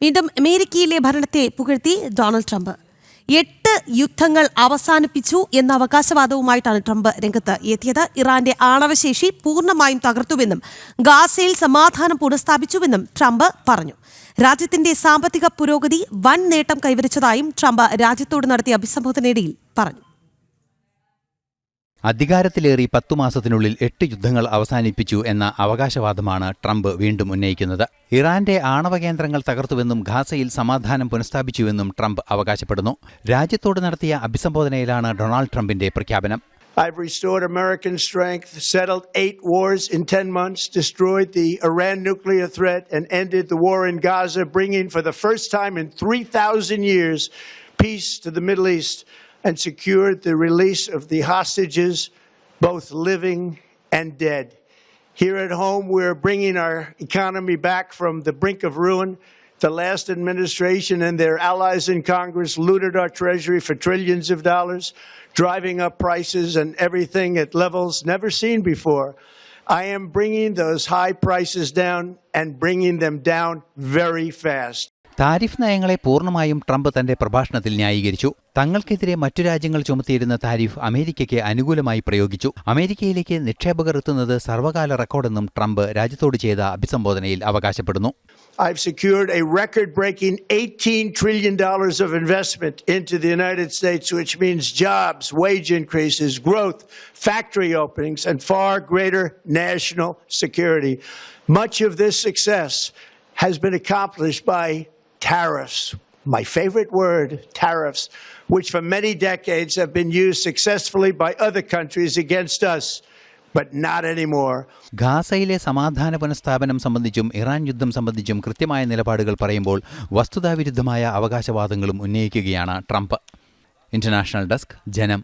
വീണ്ടും അമേരിക്കയിലെ ഭരണത്തെ പുകഴ്ത്തി ഡൊണാൾഡ് ട്രംപ് 8 യുദ്ധങ്ങൾ അവസാനിപ്പിച്ചു എന്ന അവകാശവാദവുമായിട്ടാണ് ട്രംപ് രംഗത്ത് എത്തിയത്. ഇറാന്റെ ആണവശേഷി പൂർണ്ണമായും തകർത്തുവെന്നും ഗാസയിൽ സമാധാനം പുനഃസ്ഥാപിച്ചുവെന്നും ട്രംപ് പറഞ്ഞു. രാജ്യത്തിന്റെ സാമ്പത്തിക പുരോഗതി വൻ നേട്ടം കൈവരിച്ചതായും ട്രംപ് രാജ്യത്തോട് നടത്തിയ അഭിസംബോധനയിൽ പറഞ്ഞു. അധികാരത്തിലേറി 10 മാസത്തിനുള്ളിൽ 8 യുദ്ധങ്ങൾ അവസാനിപ്പിച്ചു എന്ന അവകാശവാദമാണ് ട്രംപ് വീണ്ടും ഉന്നയിക്കുന്നത്. ഇറാന്റെ ആണവ കേന്ദ്രങ്ങൾ തകർത്തുവെന്നും ഗാസയിൽ സമാധാനം പുനഃസ്ഥാപിച്ചുവെന്നും ട്രംപ് അവകാശപ്പെടുന്നു. രാജ്യത്തോട് നടത്തിയ അഭിസംബോധനയിലാണ് ഡൊണാൾഡ് ട്രംപിന്റെ പ്രഖ്യാപനം. I've restored American strength, settled 8 wars in 10 months, destroyed the Iran nuclear threat, and ended the war in Gaza, bringing for the first time in 3,000 years peace to the Middle East, and secured the release of the hostages, both living and dead. Here at home, we're bringing our economy back from the brink of ruin. The last administration and their allies in Congress looted our treasury for trillions of dollars, driving up prices and everything at levels never seen before. I am bringing those high prices down and bringing them down very fast. Tariff നയങ്ങളെ പൂർണ്ണമായും Trump തന്റെ പ്രഭാഷണത്തിൽ ന്യായീകരിച്ചു. തങ്ങൾക്കെതിരെ മറ്റു രാജ്യങ്ങൾ ചുമത്തിയിരുന്ന tariff അമേരിക്കയ്ക്ക് അനുകൂലമായി പ്രയോഗിച്ചു. അമേരിക്കയിലേക്ക് നിക്ഷേപകർ എത്തുന്നത് സർവകാല റെക്കോർഡെന്നും ട്രംപ് രാജ്യത്തോട് ചെയ്ത അഭിസംബോധനയിൽ അവകാശപ്പെടുന്നു. I've secured a record-breaking $18 trillion of investment into the United States, which means jobs, wage increases, growth, factory openings, and far greater national security. Much of this success has been accomplished by tariffs, my favorite word, tariffs, which for many decades have been used successfully by other countries against us, but not anymore. ഗാസയിലെ സമാധാന പുനഃസ്ഥാപനം സംബന്ധിച്ചും Iran യുദ്ധം സംബന്ധിച്ചും കൃത്യമായ നിലപാടുകൾ പറയുമ്പോൾ വസ്തുതാവിരുദ്ധമായ അവകാശവാദങ്ങളും ഉന്നയിക്കുകയാണ് Trump. International desk, ജനം.